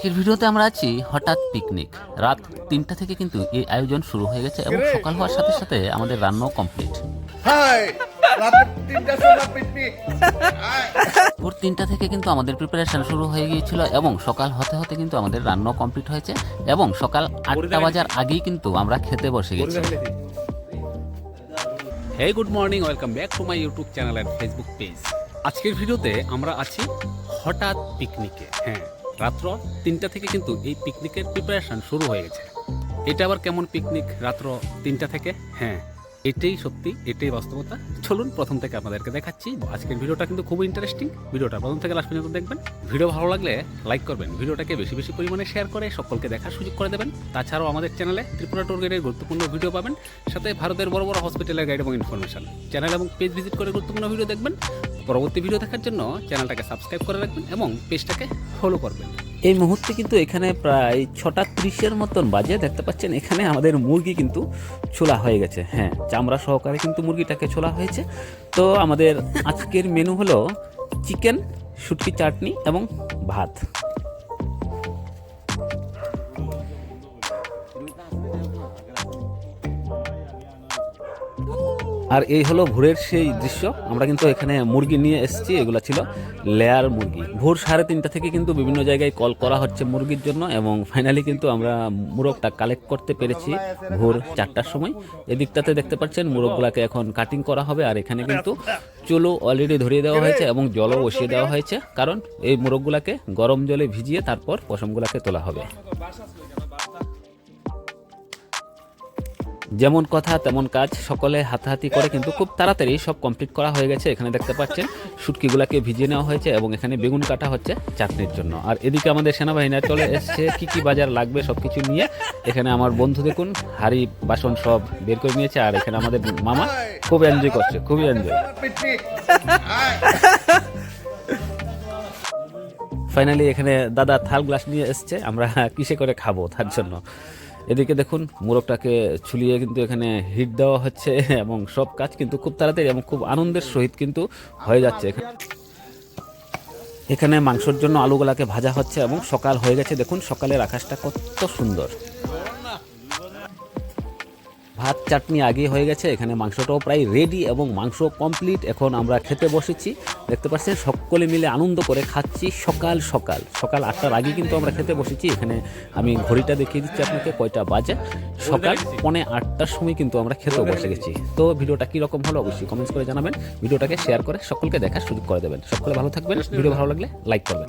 আজকের ভিডিওতে আমরা আছি হঠাৎ পিকনিক। রাত ৩টা থেকে কিন্তু এই আয়োজন শুরু হয়ে গেছে এবং সকাল হওয়ার সাথে সাথে আমাদের রান্নাও কমপ্লিট। ভোর ৩টা থেকে কিন্তু আমাদের প্রিপারেশন শুরু হয়ে গিয়েছিল এবং সকাল হতে হতে কিন্তু আমাদের রান্নাও কমপ্লিট হয়েছে এবং সকাল ৮টা বাজার আগেই কিন্তু আমরা খেতে বসে গেছি। Hey good morning, welcome back to my YouTube channel and Facebook page. আজকের ভিডিওতে আমরা আছি হঠাৎ পিকনিকে। হ্যাঁ, রাত্র ৩টা থেকে কিন্তু এই পিকনিকের প্রিপারেশন শুরু হয়ে গেছে। এটা আবার কেমন পিকনিক রাত্র ৩টা থেকে? হ্যাঁ, এটাই সত্যি, এটাই বাস্তবতা। চলুন প্রথম থেকে আপনাদেরকে দেখাচ্ছি। আজকের ভিডিওটা কিন্তু খুব ইন্টারেস্টিং। ভিডিওটা প্রথম থেকে লাস্ট পর্যন্ত দেখবেন। ভিডিও ভালো লাগলে লাইক করবেন, ভিডিওটাকে বেশি বেশি পরিমাণে শেয়ার করে সকলকে দেখার সুযোগ করে দেবেন। তাছাড়াও আমাদের চ্যানেলে ত্রিপুরা ট্যুর গাইডের গুরুত্বপূর্ণ ভিডিও পাবেন, সাথে ভারতের বড় বড় হসপিটালের গাইড এবং ইনফরমেশন। চ্যানেল এবং পেজ ভিজিট করে গুরুত্বপূর্ণ ভিডিও দেখবেন। পরবর্তী ভিডিও দেখার জন্য চ্যানেলটাকে সাবস্ক্রাইব করে রাখবেন এবং পেজটাকে ফলো করবেন। এই মুহূর্তে কিন্তু এখানে প্রায় 6:30-এর মতন বাজে। দেখতে পাচ্ছেন এখানে আমাদের মুরগি কিন্তু ছোলা হয়ে গেছে। হ্যাঁ, চামড়া সহকারে কিন্তু মুরগিটাকে ছোলা হয়েছে। তো আমাদের আজকের মেনু হলো চিকেন, শুটকি চাটনি এবং ভাত। আর এই হলো ভোরের সেই দৃশ্য। আমরা কিন্তু এখানে মুরগি নিয়ে এসেছি, এগুলো ছিল লেয়ার মুরগি। ভোর 3:30 থেকে কিন্তু বিভিন্ন জায়গায় কল করা হচ্ছে মুরগির জন্য এবং ফাইনালি কিন্তু আমরা মুরগটা কালেক্ট করতে পেরেছি ভোর 4টার সময়। এদিকটাতে দেখতে পাচ্ছেন মুরগগুলাকে এখন কাটিং করা হবে। আর এখানে কিন্তু চুলো অলরেডি ধরিয়ে দেওয়া হয়েছে এবং জলও বসিয়ে দেওয়া হয়েছে, কারণ এই মুরগগুলাকে গরম জলে ভিজিয়ে তারপর পশমগুলাকে তোলা হবে। যেমন কথা তেমন কাজ, সকলে হাতাহাতি করে কিন্তু খুব তাড়াতাড়ি সব কমপ্লিট করা হয়ে গেছে। এখানে দেখতে পাচ্ছেন শুটকিগুলাকে ভিজিয়ে নেওয়া হয়েছে এবং এখানে বেগুন কাটা হচ্ছে চাটনির জন্য। আর এদিকে আমাদের সেনাবাহিনী চলে এসছে কি কি বাজার লাগবে সব কিছু নিয়ে। এখানে আমার বন্ধু দেখুন হাড়ি বাসন সব বের করে নিয়েছে। আর এখানে আমাদের মামা খুব এনজয় করছে, খুবই এনজয়। ফাইনালি এখানে দাদা থাল গ্লাস নিয়ে এসছে, আমরা কিসে করে খাবো তার জন্য। এদিকে দেখুন মোরগটাকে ছুলিয়ে কিন্তু এখানে হিট দেওয়া হচ্ছে এবং সব কাজ কিন্তু খুব তাড়াতাড়ি এবং খুব আনন্দের সহিত কিন্তু হয়ে যাচ্ছে। এখানে মাংসের জন্য আলুগুলাকে ভাজা হচ্ছে এবং সকাল হয়ে গেছে। দেখুন সকালের আকাশটা কত সুন্দর। ভাত চাটনি আগে হয়ে গেছে, এখানে মাংসটাও প্রায় রেডি এবং মাংস কমপ্লিট। এখন আমরা খেতে বসেছি, দেখতে পাচ্ছেন সকলে মিলে আনন্দ করে খাচ্ছি। সকাল 8টার আগে কিন্তু আমরা খেতে বসেছি। এখানে আমি ঘড়িটা দেখিয়ে দিচ্ছি আপনাকে কয়টা বাজে। সকাল 7:45-টার সময় কিন্তু আমরা খেতেও বসে গেছি। তো ভিডিওটা কীরকম হলো অবশ্যই কমেন্টস করে জানাবেন। ভিডিওটাকে শেয়ার করে সকলকে দেখার সুযোগ করে দেবেন। সকলে ভালো থাকবেন, ভিডিও ভালো লাগলে লাইক করবেন।